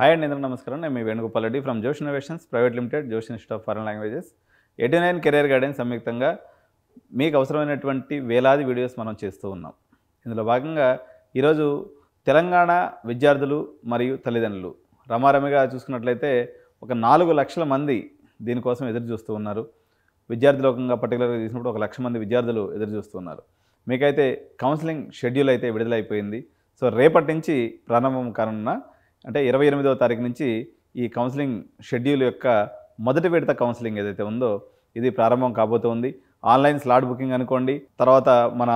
Hi అండి, అందరూ నమస్కారం. నేను మీ వేణుగోపాల్ రెడ్డి ఫ్రమ్ జోష్ ఇన్నోవేషన్స్ ప్రైవేట్ లిమిటెడ్, జోష్ institute of foreign languages, 89 career guidance సంయుక్తంగా మీకు అవసరమైనటువంటి వేలాది వీడియోస్ మనం చేస్తూ ఉన్నాం. ఇందులో భాగంగా ఈరోజు తెలంగాణ విద్యార్థులు మరియు తల్లిదండ్రులు రమారమిగా చూసుకున్నట్లయితే ఒక 4 లక్షల మంది దీనికోసం ఎదురు చూస్తూ ఉన్నారు. విద్యార్థులోకంగా పర్టికులర్గా చూసినప్పుడు 1 లక్ష మంది విద్యార్థులు ఎదురు చూస్తూ ఉన్నారు. మీకైతే కౌన్సిలింగ్ షెడ్యూల్ అయితే విడుదలైపోయింది. సో రేపటి నుంచి ప్రారంభం కానున్న అంటే 28వ తారీఖు నుంచి ఈ కౌన్సిలింగ్ షెడ్యూల్ యొక్క మొదటి విడత కౌన్సిలింగ్ ఏదైతే ఉందో ఇది ప్రారంభం కాబోతోంది. ఆన్లైన్ స్లాట్ బుకింగ్ అనుకోండి, తర్వాత మన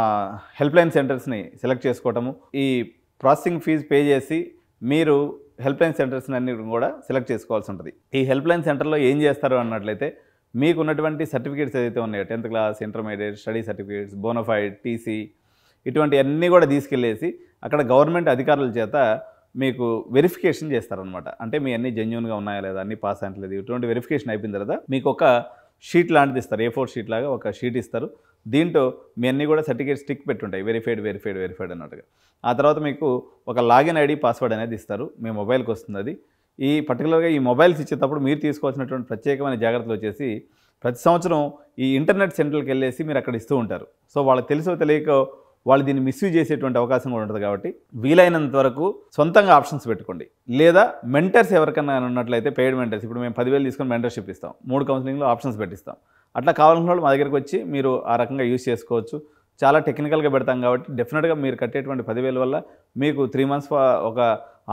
హెల్ప్ లైన్ సెంటర్స్ని సెలెక్ట్ చేసుకోవటము, ఈ ప్రాసెసింగ్ ఫీజు పే చేసి మీరు హెల్ప్ లైన్ సెంటర్స్ని అన్ని కూడా సెలెక్ట్ చేసుకోవాల్సి ఉంటుంది. ఈ హెల్ప్ లైన్ సెంటర్లో ఏం చేస్తారు అన్నట్లయితే మీకు ఉన్నటువంటి సర్టిఫికేట్స్ ఏదైతే ఉన్నాయో 10th class, intermediate, study certificates, bona fide, TC ఇటువంటి అన్నీ కూడా తీసుకెళ్ళేసి అక్కడ గవర్నమెంట్ అధికారుల చేత మీకు వెరిఫికేషన్ చేస్తారనమాట. అంటే మీ అన్ని జెన్యూన్గా ఉన్నాయా లేదా, అన్ని పాస్ అంటలేదు, ఇటువంటి వెరిఫికేషన్ అయిపోయిన తర్వాత మీకు ఒక షీట్ లాంటిది ఇస్తారు. A4 షీట్ లాగా ఒక షీట్ ఇస్తారు. దీంట్లో మీ అన్నీ కూడా సర్టిఫికేట్ స్టిక్ పెట్టుంటాయి, వెరిఫైడ్ అన్నట్టుగా. ఆ తర్వాత మీకు ఒక లాగిన్ ఐడి, పాస్వర్డ్ అనేది ఇస్తారు. మీ మొబైల్కి వస్తుంది అది. ఈ పర్టికులర్గా ఈ మొబైల్స్ ఇచ్చేటప్పుడు మీరు తీసుకోవాల్సినటువంటి ప్రత్యేకమైన జాగ్రత్తలు వచ్చేసి ప్రతి సంవత్సరం ఈ ఇంటర్నెట్ సెంటర్కి వెళ్ళేసి మీరు అక్కడ ఇస్తూ ఉంటారు. సో వాళ్ళకి తెలుసో తెలియక వాళ్ళు దీన్ని మిస్యూజ్ చేసేటువంటి అవకాశం కూడా ఉంటుంది. కాబట్టి వీలైనంత వరకు సొంతంగా ఆప్షన్స్ పెట్టుకోండి. లేదా మెంటర్స్ ఎవరికైనా ఉన్నట్లయితే పెయిడ్ మెంటర్స్, ఇప్పుడు మేము 10,000 తీసుకొని మెంటర్షిప్ ఇస్తాం, 3 కౌన్సిలింగ్లో ఆప్షన్స్ పెట్టిస్తాం. అట్లా కావాలన్న వాళ్ళు మా దగ్గరికి వచ్చి మీరు ఆ రకంగా యూజ్ చేసుకోవచ్చు. చాలా టెక్నికల్గా పెడతాం కాబట్టి డెఫినెట్గా మీరు కట్టేటువంటి 10,000 వల్ల మీకు 3 months ఒక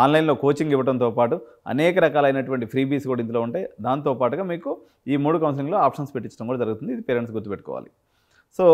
ఆన్లైన్లో కోచింగ్ ఇవ్వడంతో పాటు అనేక రకాలైనటువంటి ఫ్రీబీస్ కూడా ఇందులో ఉంటాయి. దాంతోపాటుగా మీకు ఈ 3 కౌన్సిలింగ్లో ఆప్షన్స్ పెట్టించడం కూడా జరుగుతుంది. ఇది పేరెంట్స్ గుర్తుపెట్టుకోవాలి. సో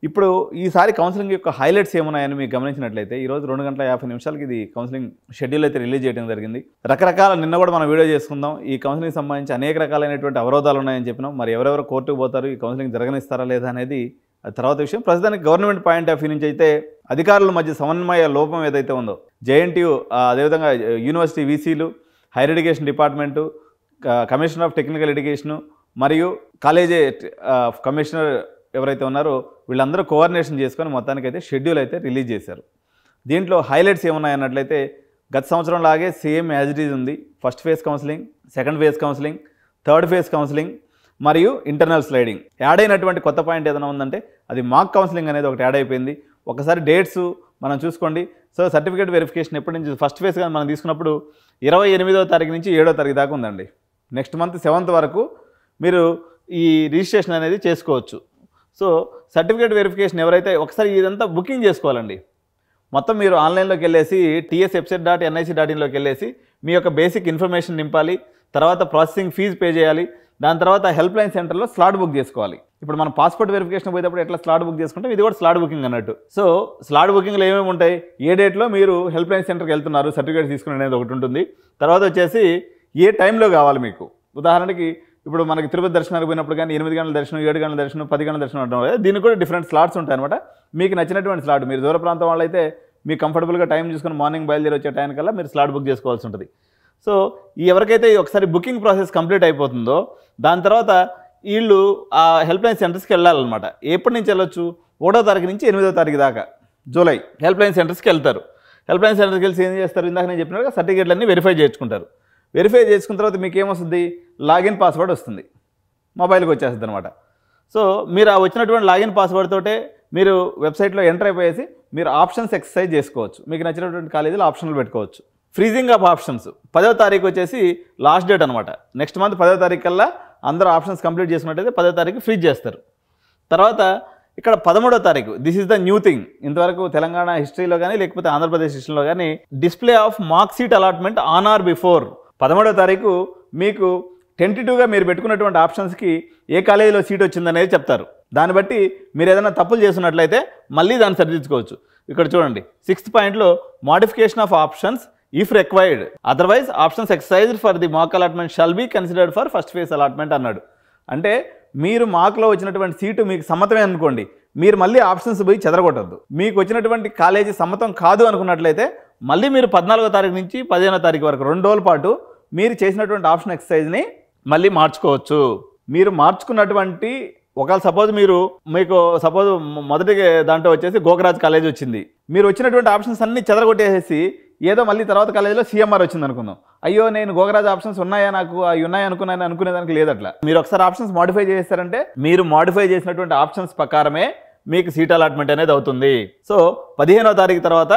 ఇప్పుడు ఈసారి కౌన్సిలింగ్ యొక్క హైలైట్స్ ఏమున్నాయని మీకు గమనించినట్లయితే ఈరోజు 2:50 ఇది కౌన్సిలింగ్ షెడ్యూల్ అయితే రిలీజ్ చేయడం జరిగింది. రకరకాల నిన్న కూడా మనం వీడియో చేసుకుందాం. ఈ కౌన్సిలింగ్ సంబంధించి అనేక రకాలైనటువంటి అవరోధాలు ఉన్నాయని చెప్పినాం. మరి ఎవరెవరు కోర్టుకు పోతారు, ఈ కౌన్సిలింగ్ జరగనిస్తారా లేదా అనేది అది తర్వాత విషయం. ప్రస్తుతానికి గవర్నమెంట్ పాయింట్ ఆఫ్ వ్యూ నుంచి అయితే అధికారుల మధ్య సమన్వయ లోపం ఏదైతే ఉందో JNTU, అదేవిధంగా యూనివర్సిటీ వీసీలు, higher education department, commissioner of technical education మరియు కాలేజీ కమిషనర్ ఎవరైతే ఉన్నారో వీళ్ళందరూ కోఆర్డినేషన్ చేసుకొని మొత్తానికైతే షెడ్యూల్ అయితే రిలీజ్ చేశారు. దీంట్లో హైలైట్స్ ఏమున్నాయన్నట్లయితే గత సంవత్సరం లాగే సేమ్ యాజ్ ఇట్ ఈజ్ ఉంది. First phase counselling, second phase counselling, third phase counselling మరియు ఇంటర్నల్ స్లైడింగ్. యాడ్ అయినటువంటి కొత్త పాయింట్ ఏదైనా ఉందంటే అది మాక్ కౌన్సిలింగ్ అనేది ఒకటి యాడ్ అయిపోయింది. ఒకసారి డేట్స్ మనం చూసుకోండి. సో సర్టిఫికేట్ వెరిఫికేషన్ ఎప్పటి నుంచి ఫస్ట్ ఫేజ్ కానీ మనం తీసుకున్నప్పుడు 28వ తారీఖు నుంచి 7వ తారీఖు దాకా ఉందండి. నెక్స్ట్ మంత్ 7th వరకు మీరు ఈ రిజిస్ట్రేషన్ అనేది చేసుకోవచ్చు. సో సర్టిఫికేట్ వెరిఫికేషన్ ఎవరైతే ఒకసారి ఇదంతా బుకింగ్ చేసుకోవాలండి. మొత్తం మీరు ఆన్లైన్లోకి వెళ్ళేసి tswebsite.nic.in వెళ్ళేసి మీ యొక్క బేసిక్ ఇన్ఫర్మేషన్ నింపాలి. తర్వాత ప్రాసెసింగ్ ఫీజు పే చేయాలి. దాని తర్వాత హెల్ప్ లైన్ సెంటర్లో స్లాట్ బుక్ చేసుకోవాలి. ఇప్పుడు మనం పాస్పోర్ట్ వెరిఫికేషన్ పోయేటప్పుడు ఎట్లా స్లాట్ బుక్ చేసుకుంటాం, ఇది కూడా స్లాట్ బుకింగ్ అన్నట్టు. సో స్లాట్ బుకింగ్లో ఏమేమి ఉంటాయి, ఏ డేట్లో మీరు హెల్ప్ లైన్ సెంటర్కి వెళ్తున్నారు, సర్టిఫికేట్ తీసుకునే అనేది ఒకటి ఉంటుంది. తర్వాత వచ్చేసి ఏ టైంలో కావాలి మీకు. ఉదాహరణకి ఇప్పుడు మనకి తిరుపతి దర్శనానికి పోయినప్పుడు కానీ 8 గంటల దర్శనం, 7 గంటల దర్శనం, 10 గంటల దర్శనం అంటాం కదా, దీనికి కూడా డిఫరెంట్ స్లాట్స్ ఉంటాయి అనమాట. మీకు నచ్చినటువంటి స్లాట్, మీరు దూర ప్రాంతం వాళ్ళైతే మీకు కంఫర్టబుల్గా టైం చూసుకొని మార్నింగ్ బయలుదేరి వచ్చే టైం కల్లా మీరు స్లాట్ బుక్ చేసుకోవాల్సి ఉంటుంది. సో ఎవరికైతే ఒకసారి బుకింగ్ ప్రాసెస్ కంప్లీట్ అయిపోతుందో దాని తర్వాత వీళ్ళు ఆ హెల్ప్ లైన్ సెంటర్స్కి వెళ్ళాలన్నమాట. ఎప్పటి నుంచి వెళ్ళొచ్చు, 1వ తారీఖు నుంచి 8వ తారీఖు దాకా జూలై హెల్ప్ లైన్ సెంటర్స్కి వెళ్తారు. హెల్ప్ లైన్ సెంటర్కి వెళ్ళి ఏం చేస్తారు, ఇందాక నేను చెప్పినట్టుగా సర్టిఫికేట్లన్నీ వెరిఫై చేసుకుంటారు. వెరిఫై చేసుకున్న తర్వాత మీకు ఏమొస్తుంది, లాగిన్ పాస్వర్డ్ వస్తుంది, మొబైల్కి వచ్చేస్తుంది అనమాట. సో మీరు ఆ వచ్చినటువంటి లాగిన్ పాస్వర్డ్ తోటే మీరు వెబ్సైట్లో ఎంటర్ అయిపోయేసి మీరు ఆప్షన్స్ ఎక్సర్సైజ్ చేసుకోవచ్చు. మీకు నచ్చినటువంటి కాలేజీలో ఆప్షన్లు పెట్టుకోవచ్చు. ఫ్రీజింగ్ ఆఫ్ ఆప్షన్స్ 10వ తారీఖు వచ్చేసి లాస్ట్ డేట్ అనమాట. నెక్స్ట్ మంత్ 10వ తారీఖు కల్లా అందరూ ఆప్షన్స్ కంప్లీట్ చేసుకున్నట్టయితే 10వ తారీఖు ఫ్రీజ్ చేస్తారు. తర్వాత ఇక్కడ 13వ తారీఖు, this is the new thing. ఇంతవరకు తెలంగాణ హిస్టరీలో కానీ లేకపోతే ఆంధ్రప్రదేశ్ హిస్టరీలో కానీ display of mark seat allotment on or before. 13వ తారీఖు మీకు టెంటేటివ్గా మీరు పెట్టుకున్నటువంటి ఆప్షన్స్కి ఏ కాలేజీలో సీట్ వచ్చిందనేది చెప్తారు. దాన్ని బట్టి మీరు ఏదైనా తప్పులు చేస్తున్నట్లయితే మళ్ళీ దాన్ని సరిదిద్దుకోవచ్చు. ఇక్కడ చూడండి 6th పాయింట్లో modification of options if required, otherwise options exercised for the mark allotment shall be considered for first phase allotment అన్నాడు. అంటే మీరు మార్క్లో వచ్చినటువంటి సీటు మీకు సమ్మతమే అనుకోండి, మీరు మళ్ళీ ఆప్షన్స్ పోయి చెదరగొట్టద్దు. మీకు వచ్చినటువంటి కాలేజీ సమ్మతం కాదు అనుకున్నట్లయితే మళ్ళీ మీరు 14వ తారీఖు నుంచి 15వ తారీఖు వరకు 2 రోజుల పాటు మీరు చేసినటువంటి ఆప్షన్ ఎక్సర్సైజ్ని మళ్ళీ మార్చుకోవచ్చు. మీరు మార్చుకున్నటువంటి ఒకవేళ సపోజ్ మీకు మొదటి దాంట్లో వచ్చేసి గోకరాజ్ కాలేజ్ వచ్చింది, మీరు వచ్చినటువంటి ఆప్షన్స్ అన్ని చెదరగొట్టేసి ఏదో మళ్ళీ తర్వాత కాలేజీలో CMR వచ్చింది అనుకుందాం, అయ్యో నేను గోగరాజ్ ఆప్షన్స్ ఉన్నాయా నాకు అవి ఉన్నాయి అనుకునేదానికి లేదు. అట్లా మీరు ఒకసారి ఆప్షన్స్ మాడిఫై చేస్తారంటే మీరు మాడిఫై చేసినటువంటి ఆప్షన్స్ ప్రకారమే మీకు సీట్ అలాట్మెంట్ అనేది అవుతుంది. సో 15వ తారీఖు తర్వాత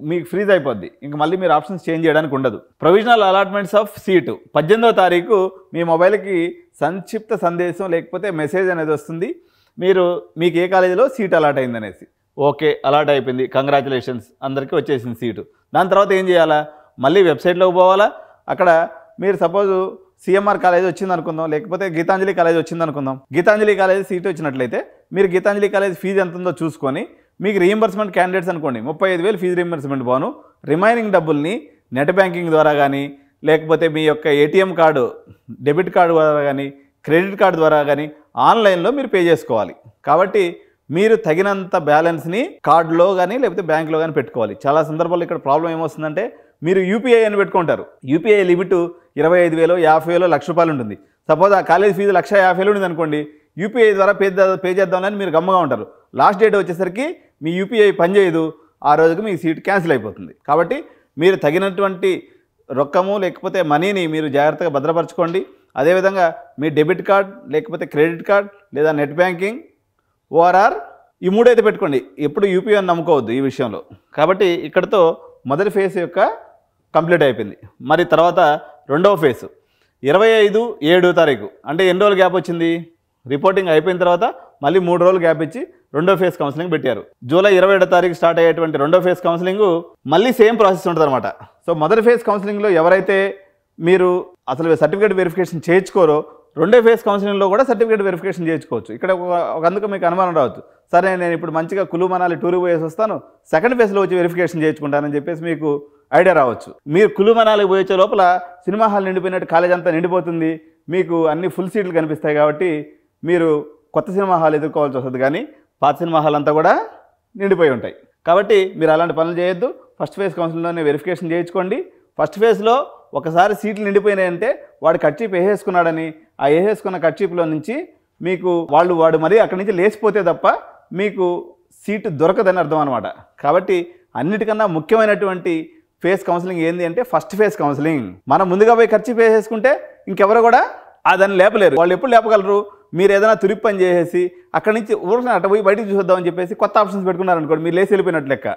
మీకు ఫ్రీజ్ అయిపోద్ది, ఇంక మళ్ళీ మీరు ఆప్షన్స్ చేంజ్ చేయడానికి ఉండదు. ప్రొవిజనల్ అలాట్మెంట్స్ ఆఫ్ సీటు 18వ తారీఖు మీ మొబైల్కి సంక్షిప్త సందేశం లేకపోతే మెసేజ్ అనేది వస్తుంది, మీకు ఏ కాలేజీలో సీట్ అలాట్ అయింది అనేసి. ఓకే, అలాట్ అయిపోయింది, కంగ్రాచులేషన్స్, అందరికీ వచ్చేసింది సీటు. దాని తర్వాత ఏం చేయాలా, మళ్ళీ వెబ్సైట్లోకి పోవాలా. అక్కడ మీరు సపోజు సిఎంఆర్ కాలేజ్ వచ్చింది అనుకుందాం, లేకపోతే గీతాంజలి కాలేజ్ వచ్చింది అనుకుందాం. గీతాంజలి కాలేజ్ సీట్ వచ్చినట్లయితే మీరు గీతాంజలి కాలేజ్ ఫీజు ఎంత ఉందో చూసుకొని, మీకు రీయింబర్స్మెంట్ క్యాండిడేట్స్ అనుకోండి 35,000 ఫీజు రీయింబర్స్మెంట్ బాను, రిమైనింగ్ డబ్బుల్ని నెట్ బ్యాంకింగ్ ద్వారా కానీ, లేకపోతే మీ యొక్క ఏటీఎం కార్డు, డెబిట్ కార్డు ద్వారా కానీ, క్రెడిట్ కార్డు ద్వారా కానీ ఆన్లైన్లో మీరు పే చేసుకోవాలి. కాబట్టి మీరు తగినంత బ్యాలెన్స్ని కార్డులో కానీ లేకపోతే బ్యాంకులో కానీ పెట్టుకోవాలి. చాలా సందర్భాల్లో ఇక్కడ ప్రాబ్లం ఏమొస్తుందంటే, మీరు యూపీఐ అని పెట్టుకుంటారు. యూపీఐ లిమిట్ 25,000, 50,000, ₹1,00,000 ఉంటుంది. సపోజ్ ఆ కాలేజ్ ఫీజు 1,50,000 ఉంది అనుకోండి, యూపీఐ ద్వారా పే చేద్దామని మీరు గమ్మగా ఉంటారు. లాస్ట్ డేట్ వచ్చేసరికి మీ యూపీఐ పనిచేయదు, ఆ రోజుకి మీ సీట్ క్యాన్సిల్ అయిపోతుంది. కాబట్టి మీరు తగినటువంటి రొక్కము లేకపోతే మనీని మీరు జాగ్రత్తగా భద్రపరచుకోండి. అదేవిధంగా మీ డెబిట్ కార్డ్ లేకపోతే క్రెడిట్ కార్డ్ లేదా నెట్ బ్యాంకింగ్, ఓఆర్ఆర్, ఈ మూడైతే పెట్టుకోండి. ఎప్పుడు యూపీఐ అని నమ్ముకోవద్దు ఈ విషయంలో. కాబట్టి ఇక్కడతో మొదటి ఫేజ్ యొక్క కంప్లీట్ అయిపోయింది. మరి తర్వాత రెండవ ఫేజ్ 25/7 తారీఖు, అంటే ఎన్ని రోజులు గ్యాప్ వచ్చింది, రిపోర్టింగ్ అయిపోయిన తర్వాత మళ్ళీ 3 రోజులు గ్యాప్ ఇచ్చి రెండో ఫేజ్ కౌన్సిలింగ్ పెట్టారు. జూలై 27వ తారీఖు స్టార్ట్ అయ్యేటువంటి రెండో ఫేజ్ కౌన్సిలింగ్ మళ్ళీ సేమ్ ప్రాసెస్ ఉంటుంది అనమాట. సో మొదటి ఫేజ్ కౌన్సిలింగ్లో ఎవరైతే మీరు అసలు సర్టిఫికేట్ వెరిఫికేషన్ చేయించుకోరో, రెండో ఫేజ్ కౌన్సిలింగ్లో కూడా సర్టిఫికేట్ వెరిఫికేషన్ చేయించుకోవచ్చు. ఇక్కడ అందుకు మీకు అనుమానం రావచ్చు, సరే నేను ఇప్పుడు మంచిగా కులు మనాలి టూర్ పోయేసి వస్తాను, సెకండ్ ఫేజ్లో వచ్చి వెరిఫికేషన్ చేయించుకుంటానని చెప్పేసి మీకు ఐడియా రావచ్చు. మీరు కులు మనాలికి పోయే లోపల సినిమా హాల్ నిండిపోయినట్టు కాలేజ్ అంతా నిండిపోతుంది, మీకు అన్ని ఫుల్ సీట్లు కనిపిస్తాయి. కాబట్టి మీరు కొత్త సినిమా హాల్ ఎదుర్కోవాల్సి వస్తుంది, కానీ పాత సినిమా హాల్ అంతా కూడా నిండిపోయి ఉంటాయి. కాబట్టి మీరు అలాంటి పనులు చేయొద్దు. ఫస్ట్ ఫేజ్ కౌన్సిలింగ్లోనే వెరిఫికేషన్ చేయించుకోండి. ఫస్ట్ ఫేజ్లో ఒకసారి సీట్లు నిండిపోయినాయంటే వాడు కట్చీప్ వేసేసుకున్నాడని, ఆ వేసేసుకున్న కట్చీప్లో నుంచి మీకు వాడు మరీ అక్కడి నుంచి లేచిపోతే తప్ప మీకు సీటు దొరకదని అర్థం అనమాట. కాబట్టి అన్నిటికన్నా ముఖ్యమైనటువంటి ఫేజ్ కౌన్సిలింగ్ ఏంటి అంటే ఫస్ట్ ఫేజ్ కౌన్సిలింగ్. మనం ముందుగా పోయి కట్చీప్ వేసేసుకుంటే ఇంకెవరు కూడా దాన్ని లేపలేరు. వాళ్ళు ఎప్పుడు లేపగలరు, మీరు ఏదైనా తురిపి పని చేసేసి అక్కడి నుంచి ఊరికి అట్ట పోయి బయటికి చూద్దామని చెప్పేసి కొత్త ఆప్షన్స్ పెట్టుకున్నారనుకోండి, మీరు లేచి వెళ్ళిపోయినట్టు లెక్క,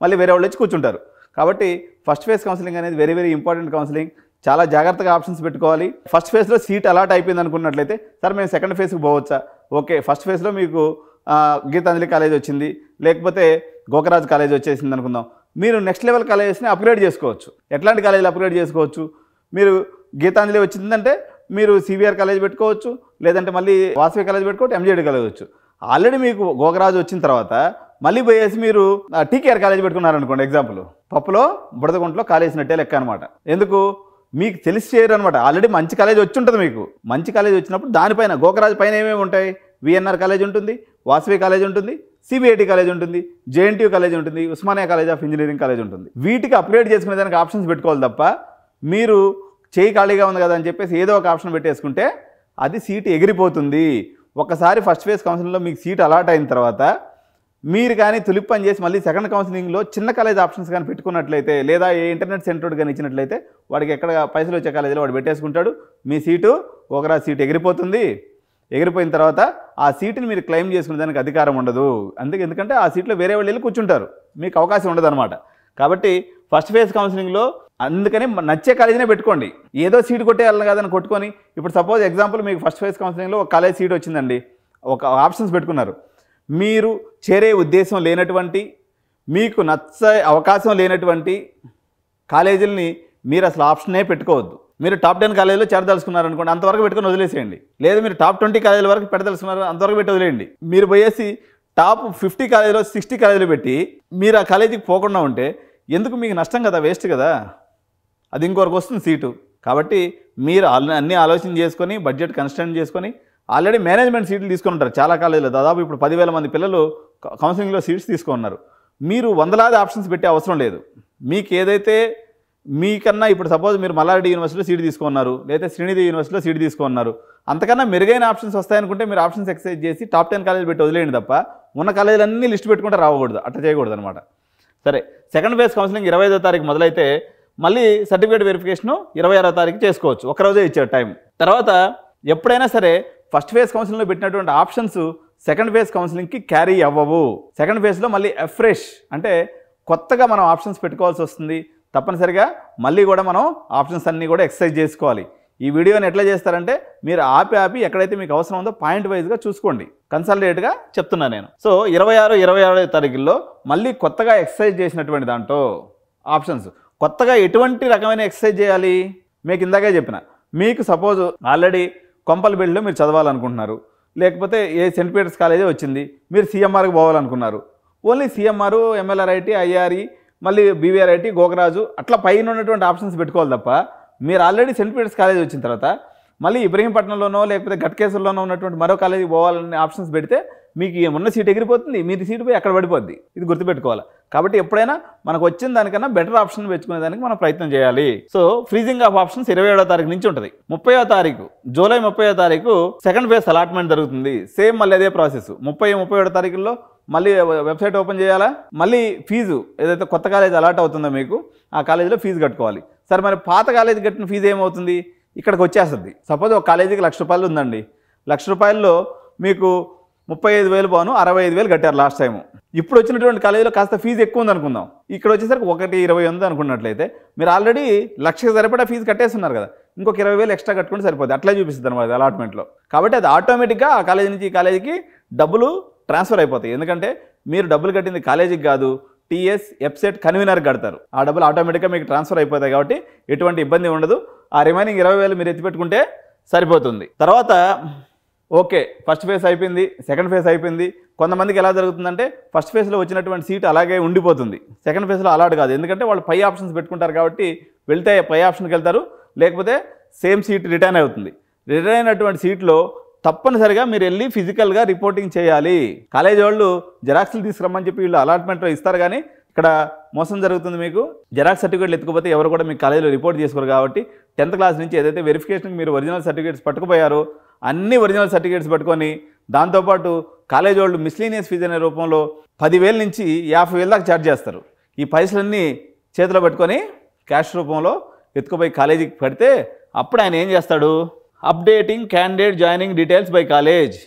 మళ్ళీ వేరే వాళ్ళు వచ్చి కూర్చుంటారు. కాబట్టి ఫస్ట్ ఫేజ్ కౌన్సిలింగ్ అనేది వెరీ వెరీ ఇంపార్టెంట్ కౌన్సిలింగ్. చాలా జాగ్రత్తగా ఆప్షన్స్ పెట్టుకోవాలి. ఫస్ట్ ఫేజ్లో సీట్ అలాట్ అయిపోయింది అనుకున్నట్లయితే, సరే మేము సెకండ్ ఫేజ్కి పోవచ్చా, ఓకే ఫస్ట్ ఫేజ్లో మీకు గీతాంజలి కాలేజ్ వచ్చింది, లేకపోతే గోకరాజ్ కాలేజ్ వచ్చేసింది అనుకుందాం, మీరు నెక్స్ట్ లెవెల్ కాలేజెస్ని అప్గ్రేడ్ చేసుకోవచ్చు. ఎట్లాంటి కాలేజీలు అప్గ్రేడ్ చేసుకోవచ్చు, మీరు గీతాంజలి వచ్చిందంటే మీరు సివిఆర్ కాలేజ్ పెట్టుకోవచ్చు, లేదంటే మళ్ళీ వాసవి కాలేజ్ పెట్టుకోవచ్చు, ఎంజేడి కాలేజ్ వచ్చు. ఆల్రెడీ మీకు గోకరాజ్ వచ్చిన తర్వాత మళ్ళీ పోయేసి మీరు టీకేఆర్ కాలేజ్ పెట్టుకున్నారనుకోండి, ఎగ్జాంపుల్ పప్పులో బుడదగుంటలో కాలేసినట్టే లెక్క అనమాట. ఎందుకు మీకు తెలిసి చేయరు అనమాట. ఆల్రెడీ మంచి కాలేజ్ వచ్చి ఉంటుంది. మీకు మంచి కాలేజ్ వచ్చినప్పుడు దానిపైన గోకరాజ్ పైన ఏమేమి ఉంటాయి, విఎన్ఆర్ కాలేజ్ ఉంటుంది, వాసవి కాలేజ్ ఉంటుంది, సిబిఐటి కాలేజ్ ఉంటుంది, జేఎన్టీయూ కాలేజ్ ఉంటుంది, Osmania college of engineering college ఉంటుంది. వీటికి అప్గ్రేడ్ చేసుకునే దానికి ఆప్షన్స్ పెట్టుకోవాలి తప్ప, మీరు చేయి ఖాళీగా ఉంది కదా అని చెప్పేసి ఏదో ఒక ఆప్షన్ పెట్టేసుకుంటే అది సీటు ఎగిరిపోతుంది. ఒకసారి ఫస్ట్ ఫేజ్ కౌన్సిలింగ్లో మీకు సీట్ అలాట్ అయిన తర్వాత మీరు కానీ తులిప్ పని చేసి మళ్ళీ సెకండ్ కౌన్సిలింగ్లో చిన్న కాలేజ్ ఆప్షన్స్ కానీ పెట్టుకున్నట్లయితే, లేదా ఏ ఇంటర్నెట్ సెంటర్ కానీ ఇచ్చినట్లయితే, వాడికి ఎక్కడ పైసలు వచ్చే కాలేజీలో వాడు పెట్టేసుకుంటాడు. మీ సీటు ఒకరా సీట్ ఎగిరిపోతుంది. ఎగిరిపోయిన తర్వాత ఆ సీటుని మీరు క్లెయిమ్ చేసుకునే దానికి అధికారం ఉండదు. ఎందుకంటే ఆ సీట్లో వేరే వాళ్ళు వెళ్ళి కూర్చుంటారు, మీకు అవకాశం ఉండదు అనమాట. కాబట్టి ఫస్ట్ ఫేజ్ కౌన్సిలింగ్లో అందుకని నచ్చే కాలేజీనే పెట్టుకోండి. ఏదో సీటు కొట్టేయాలని కాదని కొట్టుకొని, ఇప్పుడు సపోజ్ ఎగ్జాంపుల్ మీకు ఫస్ట్ ఫేజ్ కౌన్సిలింగ్లో ఒక కాలేజ్ సీట్ వచ్చిందండి, ఒక ఆప్షన్స్ పెట్టుకున్నారు. మీరు చేరే ఉద్దేశం లేనటువంటి, మీకు నచ్చే అవకాశం లేనటువంటి కాలేజీలని మీరు అసలు ఆప్షనే పెట్టుకోవద్దు. మీరు టాప్ 10 కాలేజీలో చేరదలుచుకున్నారనుకోండి, అంతవరకు పెట్టుకొని వదిలేసేయండి. లేదు మీరు టాప్ 20 కాలేజీల వరకు పెట్టదలుచుకున్నారు, అంతవరకు పెట్టి వదిలేయండి. మీరు పోయేసి టాప్ 50 కాలేజీలో 60 కాలేజీలు పెట్టి మీరు ఆ కాలేజీకి పోకుండా ఉంటే ఎందుకు, మీకు నష్టం కదా, వేస్ట్ కదా, అది ఇంకొకరికి వస్తుంది సీటు. కాబట్టి మీరు అన్నీ ఆలోచన చేసుకొని బడ్జెట్ కన్స్ట్రైన్ చేసుకొని ఆల్రెడీ మేనేజ్మెంట్ సీట్లు తీసుకొని ఉంటారు చాలా కాలేజీలో. దాదాపు ఇప్పుడు 10,000 మంది పిల్లలు కౌన్సిలింగ్లో సీట్స్ తీసుకున్నారు. మీరు వందలాది ఆప్షన్స్ పెట్టే అవసరం లేదు. మీకు ఏదైతే మీకన్నా, ఇప్పుడు సపోజ్ మీరు మల్లారెడ్డి యూనివర్సిటీలో సీట్ తీసుకున్నారు, లేదా శ్రీనిధి యూనివర్సిటీలో సీట్ తీసుకున్నారు, అంతకన్నా మెరుగైన ఆప్షన్స్ వస్తాయనుకుంటే మీరు ఆప్షన్స్ ఎక్సైజ్ చేసి టాప్ 10 కాలేజీలు పెట్టి వదిలేయండి తప్ప ఉన్న కాలేజీలన్నీ లిస్ట్ పెట్టుకుంటే రావకూడదు, అట్లా చేయకూడదు అనమాట. సరే, సెకండ్ ఫేజ్ కౌన్సిలింగ్ 25వ తారీఖు మొదలైతే మళ్ళీ సర్టిఫికేట్ వెరిఫికేషన్ 26వ తారీఖు చేసుకోవచ్చు. ఒక్కరోజే ఇచ్చారు టైం. తర్వాత ఎప్పుడైనా సరే ఫస్ట్ ఫేజ్ కౌన్సిలింగ్లో పెట్టినటువంటి ఆప్షన్స్ సెకండ్ ఫేజ్ కౌన్సిలింగ్కి క్యారీ అవ్వవు. సెకండ్ ఫేజ్లో మళ్ళీ ఫ్రెష్ అంటే కొత్తగా మనం ఆప్షన్స్ పెట్టుకోవాల్సి వస్తుంది. తప్పనిసరిగా మళ్ళీ కూడా మనం ఆప్షన్స్ అన్నీ కూడా ఎక్సర్సైజ్ చేసుకోవాలి. ఈ వీడియోని ఎట్లా చేస్తారంటే మీరు ఆపి ఎక్కడైతే మీకు అవసరం ఉందో పాయింట్ వైజ్గా చూసుకోండి. కన్సల్టేట్గా చెప్తున్నా నేను. సో 26 తారీఖుల్లో మళ్ళీ కొత్తగా ఎక్సర్సైజ్ చేసినటువంటి దాంట్లో ఆప్షన్స్ కొత్తగా ఎటువంటి రకమైన ఎక్సర్సైజ్ చేయాలి? మీకు ఇందాకే చెప్పిన, మీకు సపోజ్ ఆల్రెడీ కొంపలబెల్లిలో మీరు చదవాలనుకుంటున్నారు, లేకపోతే సెయింట్ పీటర్స్ కాలేజే వచ్చింది, మీరు సిఎంఆర్కి పోవాలనుకున్నారు. ఓన్లీ సిఎంఆర్, ఎంఎల్ఆర్ఐటి, ఐఆర్ఈ, మళ్ళీ బీవీఆర్ఐటి, గోకరాజు అట్లా పైన ఉన్నటువంటి ఆప్షన్స్ పెట్టుకోవాలి తప్ప మీరు ఆల్రెడీ సెయింట్ పీటర్స్ కాలేజ్ వచ్చిన తర్వాత మళ్ళీ ఇబ్రహీంపట్నంలోనో లేకపోతే గట్కేశ్వర్లోనో ఉన్నటువంటి మరో కాలేజీకి పోవాలనే ఆప్షన్స్ పెడితే మీకు ఉన్న సీట్ ఎగిరిపోతుంది, మీరు సీటు పోయి అక్కడ పడిపోద్ది. ఇది గుర్తుపెట్టుకోవాలి. కాబట్టి ఎప్పుడైనా మనకు వచ్చిన దానికన్నా బెటర్ ఆప్షన్ పెంచుకునే దానికి మనం ప్రయత్నం చేయాలి. సో ఫ్రీజింగ్ ఆఫ్ ఆప్షన్స్ 27వ తారీఖు నుంచి ఉంటుంది. 30వ తారీఖు జూలై 30వ తారీఖు సెకండ్ ఫేజ్ అలాట్మెంట్ జరుగుతుంది. సేమ్ మళ్ళీ అదే ప్రాసెస్. 30-31 తారీఖుల్లో మళ్ళీ వెబ్సైట్ ఓపెన్ చేయాలా, మళ్ళీ ఫీజు ఏదైతే కొత్త కాలేజ్ అలాట్ అవుతుందో మీకు ఆ కాలేజీలో ఫీజు కట్టుకోవాలి. సరే మరి పాత కాలేజీ కట్టిన ఫీజు ఏమవుతుంది? ఇక్కడికి వచ్చేస్తుంది. సపోజ్ ఒక కాలేజీకి ₹1,00,000 ఉందండి. ₹1,00,000 మీకు 35,000 పోను 65,000 కట్టారు లాస్ట్ టైము. ఇప్పుడు వచ్చినటువంటి కాలేజీలో కాస్త ఫీజు ఎక్కువ ఉంది అనుకుందాం. ఇక్కడ వచ్చేసరికి 1,20,000 ఉంది అనుకున్నట్లయితే మీరు ఆల్రెడీ 1,00,000 సరిపడా ఫీజు కట్టేస్తున్నారు కదా, ఇంకొక 20,000 ఎక్స్ట్రా కట్టుకుంటే సరిపోతుంది. అట్లా చూపిస్తుంది అనమాట అలాట్మెంట్లో. కాబట్టి అది ఆటోమేటిక్గా ఆ కాలేజీ నుంచి ఈ కాలేజీకి డబ్బులు ట్రాన్స్ఫర్ అయిపోతాయి. ఎందుకంటే మీరు డబ్బులు కట్టింది కాలేజీకి కాదు, టీఎస్ ఎఫ్సెట్ కన్వీనర్కి కడతారు. ఆ డబ్బులు ఆటోమేటిక్గా మీకు ట్రాన్స్ఫర్ అయిపోతాయి కాబట్టి ఎటువంటి ఇబ్బంది ఉండదు. ఆ రిమైనింగ్ 20,000 మీరు ఎత్తిపెట్టుకుంటే సరిపోతుంది. తర్వాత ఓకే, ఫస్ట్ ఫేజ్ అయిపోయింది, సెకండ్ ఫేజ్ అయిపోయింది. కొంతమందికి ఎలా జరుగుతుందంటే ఫస్ట్ ఫేజ్లో వచ్చినటువంటి సీట్ అలాగే ఉండిపోతుంది, సెకండ్ ఫేజ్లో అలాట్ కాదు. ఎందుకంటే వాళ్ళు పై ఆప్షన్స్ పెట్టుకుంటారు కాబట్టి వెళ్తే పై ఆప్షన్కి వెళ్తారు, లేకపోతే సేమ్ సీట్ రిటర్న్ అవుతుంది. రిటర్న్ అయినటువంటి సీట్లో తప్పనిసరిగా మీరు వెళ్ళి ఫిజికల్గా రిపోర్టింగ్ చేయాలి. కాలేజీ వాళ్ళు జెరాక్స్లు తీసుకురమ్మని చెప్పి వీళ్ళు అలాట్మెంట్లో ఇస్తారు, కానీ ఇక్కడ మోసం జరుగుతుంది. మీకు జెరాక్స్ సర్టిఫికేట్లు ఎత్తుకుపోతే ఎవరు కూడా మీకు కాలేజీలో రిపోర్ట్ చేసుకోరు. కాబట్టి 10th క్లాస్ నుంచి ఏదైతే వెరిఫికేషన్కి మీరు ఒరిజినల్ సర్టిఫికేట్స్ పట్టుకుపోయారో అన్ని ఒరిజినల్ సర్టిఫికేట్స్ పట్టుకొని దాంతోపాటు కాలేజీ వాళ్ళు మిస్లీనియస్ ఫీజు అనే రూపంలో 10,000 నుంచి 50,000 దాకా ఛార్జ్ చేస్తారు. ఈ పైసలన్నీ చేతిలో పెట్టుకొని క్యాష్ రూపంలో ఎత్తుకుపోయి కాలేజీకి పెడితే అప్పుడు ఆయన ఏం చేస్తాడు? Updating candidate joining details by college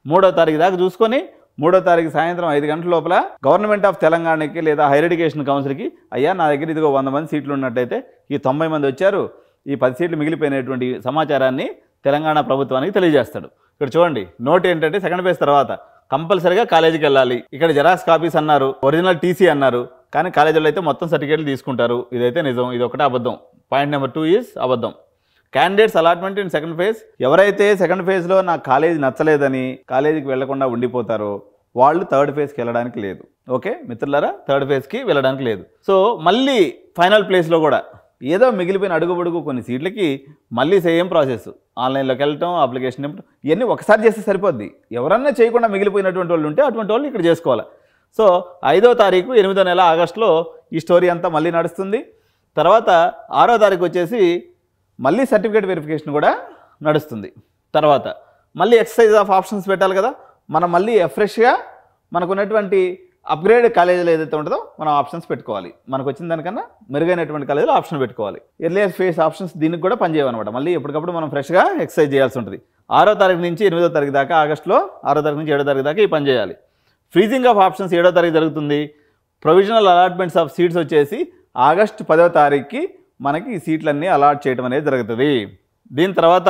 3వ తారీఖు దాకా చూసుకొని 3వ తారీఖు సాయంత్రం 5 గంటల లోపల గవర్నమెంట్ ఆఫ్ తెలంగాణకి లేదా హైయర్ ఎడ్యుకేషన్ కౌన్సిల్కి అయ్యా నా దగ్గర ఇదిగో 100 మంది సీట్లు ఉన్నట్టయితే ఈ 90 మంది వచ్చారు, ఈ 10 సీట్లు మిగిలిపోయినటువంటి సమాచారాన్ని తెలంగాణ ప్రభుత్వానికి తెలియజేస్తాడు. ఇక్కడ చూడండి, నోట్ ఏంటంటే సెకండ్ ఫేజ్ తర్వాత కంపల్సరీగా కాలేజీకి వెళ్ళాలి. ఇక్కడ జెరాక్స్ కాపీస్ అన్నారు, ఒరిజినల్ టీసీ అన్నారు, కానీ కాలేజీలో అయితే మొత్తం సర్టిఫికేట్లు తీసుకుంటారు. ఇదైతే నిజం, ఇది ఒకటే అబద్ధం. పాయింట్ నెంబర్ 2 ఈజ్ అబద్ధం. Candidates allotment in second phase, ఎవరైతే సెకండ్ ఫేజ్లో నాకు కాలేజీ నచ్చలేదని కాలేజీకి వెళ్లకుండా ఉండిపోతారో వాళ్ళు థర్డ్ ఫేజ్కి వెళ్ళడానికి లేదు. ఓకే మిత్రులారా, థర్డ్ ఫేజ్కి వెళ్ళడానికి లేదు. సో మళ్ళీ ఫైనల్ ప్లేస్లో కూడా ఏదో మిగిలిపోయిన అడుగుబడుగు కొన్ని సీట్లకి మళ్ళీ సేమ్ ప్రాసెస్, ఆన్లైన్లోకి వెళ్ళటం, అప్లికేషన్ ఇవ్వటం, ఇవన్నీ ఒకసారి చేస్తే సరిపోద్ది. ఎవరన్నా చేయకుండా మిగిలిపోయినటువంటి వాళ్ళు ఉంటే అటువంటి వాళ్ళు ఇక్కడ చేసుకోవాలి. సో 5వ తారీఖు 8వ నెల ఆగస్టులో ఈ స్టోరీ అంతా మళ్ళీ నడుస్తుంది. తర్వాత 6వ తారీఖు వచ్చేసి మళ్ళీ సర్టిఫికేట్ వెరిఫికేషన్ కూడా నడుస్తుంది. తర్వాత మళ్ళీ ఎక్సర్సైజ్ ఆఫ్ ఆప్షన్స్ పెట్టాలి కదా, మనం మళ్ళీ ఫ్రెష్గా మనకు ఉన్నటువంటి అప్గ్రేడ్ కాలేజీలో ఏదైతే ఉంటుందో మనం ఆప్షన్స్ పెట్టుకోవాలి. మనకు వచ్చిన దానికన్నా మెరుగైనటువంటి కాలేజీలో ఆప్షన్ పెట్టుకోవాలి. ఎర్లియర్ ఫేస్ ఆప్షన్స్ దీనికి కూడా పనిచేయమన్నమాట. మళ్ళీ ఎప్పటికప్పుడు మనం ఫ్రెష్గా ఎక్సర్సైజ్ చేయాల్సి ఉంటుంది. 6వ తారీఖు నుంచి 8వ తారీఖు దాకా, ఆగస్టులో 6వ తారీఖు నుంచి 7వ తారీఖు దాకా ఈ పని చేయాలి. ఫ్రీజింగ్ ఆఫ్ ఆప్షన్స్ 7వ తారీఖు జరుగుతుంది. ప్రొవిజనల్ అలాట్మెంట్స్ ఆఫ్ సీట్స్ వచ్చేసి ఆగస్టు 10వ తారీఖుకి మనకి ఈ సీట్లన్నీ అలాట్ చేయడం అనేది జరుగుతుంది. దీని తర్వాత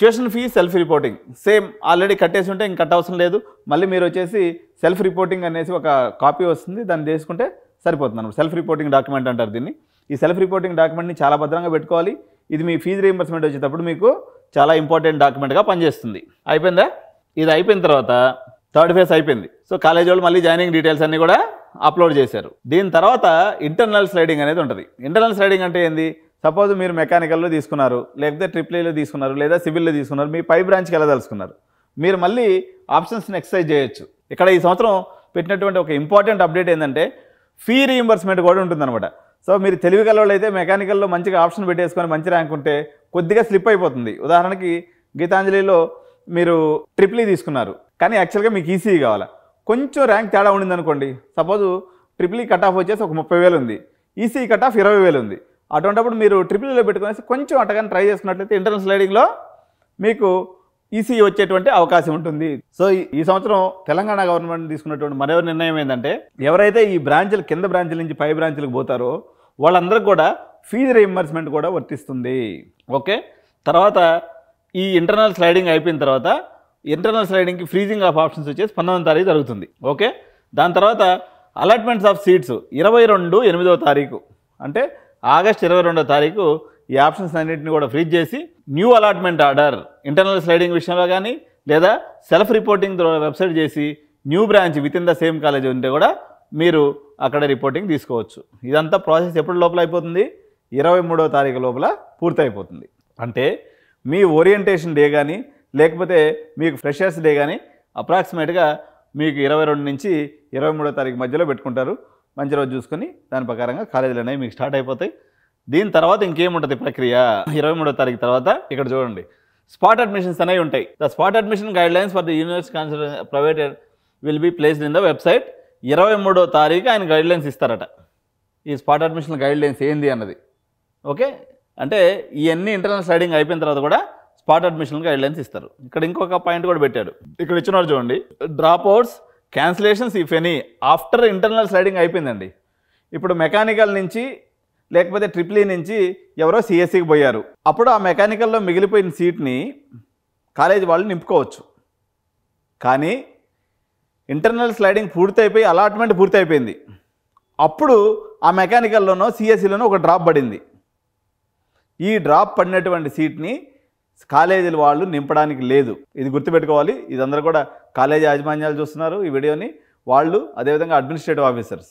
tuition fee self reporting same, already కట్టేసి ఉంటే ఇంక కట్టవసరం లేదు. మళ్ళీ మీరు వచ్చేసి సెల్ఫ్ రిపోర్టింగ్ అనేసి ఒక కాపీ వస్తుంది, దాన్ని తీసుకుంటే సరిపోతుంది అన్నమాట. సెల్ఫ్ రిపోర్టింగ్ డాక్యుమెంట్ అంటారు దీన్ని. ఈ సెల్ఫ్ రిపోర్టింగ్ డాక్యుమెంట్ని చాలా భద్రంగా పెట్టుకోవాలి. ఇది మీ ఫీజు రీయింబర్స్మెంట్ వచ్చేటప్పుడు మీకు చాలా ఇంపార్టెంట్ డాక్యుమెంట్గా పనిచేస్తుంది. అయిపోయిందా? ఇది అయిపోయిన తర్వాత థర్డ్ ఫేజ్ అయిపోయింది. సో కాలేజ్ వాళ్ళు మళ్ళీ జాయినింగ్ డీటెయిల్స్ అన్నీ కూడా అప్లోడ్ చేశారు. దీని తర్వాత ఇంటర్నల్ స్లైడింగ్ అనేది ఉంటుంది. ఇంటర్నల్ స్లైడింగ్ అంటే ఏంది? సపోజ్ మీరు మెకానికల్లో తీసుకున్నారు, లేకపోతే ట్రిపుల్ తీసుకున్నారు, లేదా సివిల్లో తీసుకున్నారు, మీ పై బ్రాంచ్కి వెళ్ళదలుచుకున్నారు, మీరు మళ్ళీ ఆప్షన్స్ని ఎక్సర్సైజ్ చేయొచ్చు. ఇక్కడ ఈ సంవత్సరం పెట్టినటువంటి ఒక ఇంపార్టెంట్ అప్డేట్ ఏంటంటే ఫీ రీయింబర్స్మెంట్ కూడా ఉంటుందన్నమాట. సో మీరు తెలివిగల వాళ్ళు అయితే మెకానికల్లో మంచిగా ఆప్షన్ పెట్టేసుకొని మంచి ర్యాంక్ ఉంటే కొద్దిగా స్లిప్ అయిపోతుంది. ఉదాహరణకి గీతాంజలిలో మీరు ట్రిపుల్ తీసుకున్నారు, కానీ యాక్చువల్గా మీకు ఈసీ కావాలా, కొంచెం ర్యాంక్ తేడా ఉండింది అనుకోండి. సపోజ్ ట్రిపుల్ కట్ ఆఫ్ వచ్చేసి ఒక 30,000 ఉంది, ఈసీ కట్ ఆఫ్ 20,000 ఉంది. అటువంటిప్పుడు మీరు ట్రిపుల్లో పెట్టుకునేసి కొంచెం అటగానే ట్రై చేసుకున్నట్లయితే ఇంటర్నల్ స్లైడింగ్లో మీకు ఈసీ వచ్చేటువంటి అవకాశం ఉంటుంది. సో ఈ సంవత్సరం తెలంగాణ గవర్నమెంట్ తీసుకున్నటువంటి మరో నిర్ణయం ఏంటంటే ఎవరైతే ఈ బ్రాంచ్లు కింద బ్రాంచ్ల నుంచి పై బ్రాంచ్లకు పోతారో వాళ్ళందరికీ కూడా ఫీజు రీయింబర్స్మెంట్ కూడా వర్తిస్తుంది. ఓకే, తర్వాత ఈ ఇంటర్నల్ స్లైడింగ్ అయిపోయిన తర్వాత ఇంటర్నల్ స్లైడింగ్కి ఫ్రీజింగ్ ఆఫ్ ఆప్షన్స్ వచ్చేసి 19వ తారీఖు జరుగుతుంది. ఓకే, దాని తర్వాత అలాట్మెంట్స్ ఆఫ్ సీట్స్ 22/8వ తారీఖు అంటే ఆగస్ట్ 22వ తారీఖు ఈ ఆప్షన్స్ అన్నింటినీ కూడా ఫ్రీజ్ చేసి new allotment order internal sliding విషయంలో కానీ లేదా సెల్ఫ్ రిపోర్టింగ్ ద్వారా వెబ్సైట్ చేసి new branch with in the same college ఉంటే కూడా మీరు అక్కడ రిపోర్టింగ్ తీసుకోవచ్చు. ఇదంతా ప్రాసెస్ ఎప్పటి లోపల అయిపోతుంది? 23వ తారీఖు లోపల పూర్తయిపోతుంది. అంటే మీ ఓరియంటేషన్ డే కానీ లేకపోతే మీకు ఫ్రెషర్స్ డే కానీ అప్రాక్సిమేట్గా మీకు 22 నుంచి 23వ తారీఖు మధ్యలో పెట్టుకుంటారు. మంచి రోజు చూసుకొని దాని ప్రకారంగా కాలేజీలు అనేవి మీకు స్టార్ట్ అయిపోతాయి. దీని తర్వాత ఇంకేముంటుంది ప్రక్రియ? 23వ తారీఖు తర్వాత ఇక్కడ చూడండి స్పాట్ అడ్మిషన్స్ అనేవి ఉంటాయి. The spot admission guidelines for the university consider private will be placed in the website. 23వ తారీఖు ఆయన గైడ్లైన్స్ ఇస్తారట. ఈ స్పాట్ అడ్మిషన్ గైడ్లైన్స్ ఏంది అన్నది. ఓకే, అంటే ఇవన్నీ ఇంటర్నల్ స్లైడింగ్ అయిపోయిన తర్వాత కూడా స్పాట్ అడ్మిషన్ గైడ్లైన్స్ ఇస్తారు. ఇక్కడ ఇంకొక పాయింట్ కూడా పెట్టాడు. ఇక్కడ ఇచ్చినారు చూడండి, drop outs cancellations if any after internal sliding అయిపోయిందండి. ఇప్పుడు మెకానికల్ నుంచి లేకపోతే ట్రిపుల్ ఈ నుంచి ఎవరో సిఎస్సికి పోయారు. అప్పుడు ఆ మెకానికల్లో మిగిలిపోయిన సీట్ని కాలేజీ వాళ్ళు నింపుకోవచ్చు. కానీ ఇంటర్నల్ స్లైడింగ్ పూర్తయిపోయి అలాట్మెంట్ పూర్తయిపోయింది. అప్పుడు ఆ మెకానికల్లోనో సిఎస్సిలోనో ఒక డ్రాప్ పడింది. ఈ డ్రాప్ పడినటువంటి సీట్ని కాలేజీల వాళ్ళు నింపడానికి లేదు. ఇది గుర్తుపెట్టుకోవాలి. ఇదందరూ కూడా కాలేజీ యాజమాన్యాలు చూస్తున్నారు ఈ వీడియోని. వాళ్ళు అదేవిధంగా అడ్మినిస్ట్రేటివ్ ఆఫీసర్స్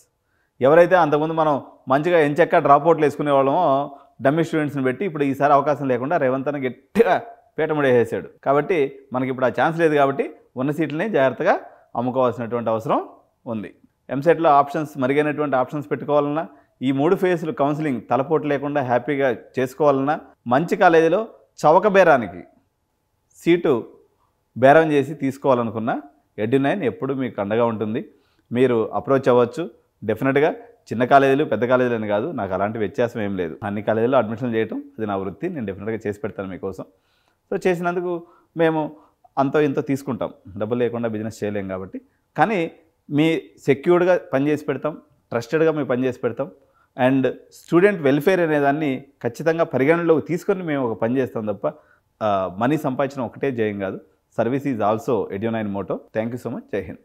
ఎవరైతే అంతకుముందు మనం మంచిగా ఎంచక్క డ్రాప్ అవుట్లు వేసుకునే వాళ్ళమో డమ్మీ స్టూడెంట్స్ని పెట్టి ఇప్పుడు ఈసారి అవకాశం లేకుండా రేవంత్ అన్న గట్టిగా పీటముడేసేసాడు. కాబట్టి మనకి ఇప్పుడు ఆ ఛాన్స్ లేదు. కాబట్టి ఉన్న సీట్లని జాగ్రత్తగా అమ్ముకోవాల్సినటువంటి అవసరం ఉంది. ఎంసెట్లో ఆప్షన్స్ మరిగైనటువంటి ఆప్షన్స్ పెట్టుకోవాలన్నా ఈ 3 ఫేజ్లు కౌన్సిలింగ్ తలపోటు లేకుండా హ్యాపీగా చేసుకోవాలన్నా మంచి కాలేజీలో చవక బేరానికి సీటు బేరం చేసి తీసుకోవాలనుకున్న ఎడ్యునైన్ ఎప్పుడు మీకు అండగా ఉంటుంది. మీరు అప్రోచ్ అవ్వచ్చు. డెఫినెట్గా చిన్న కాలేజీలు పెద్ద కాలేజీలు అని కాదు, నాకు అలాంటి వ్యత్యాసం ఏం లేదు. అన్ని కాలేజీలో అడ్మిషన్ చేయటం అది నా వృత్తి. నేను డెఫినెట్గా చేసి పెడతాను మీకోసం. సో చేసినందుకు మేము అంతో ఇంతో తీసుకుంటాం. డబ్బులు లేకుండా బిజినెస్ చేయలేం కాబట్టి. కానీ మీ సెక్యూర్డ్గా పనిచేసి పెడతాం, ట్రస్టెడ్గా మేము పనిచేసి పెడతాం. అండ్ స్టూడెంట్ వెల్ఫేర్ అనేదాన్ని ఖచ్చితంగా పరిగణనలోకి తీసుకొని మేము ఒక పని చేస్తాం తప్ప మనీ సంపాదించడం ఒకటే జయం కాదు. సర్వీస్ ఈజ్ ఆల్సో ఎడ్యునైన్ motto. Thank you so much. Jai Hind.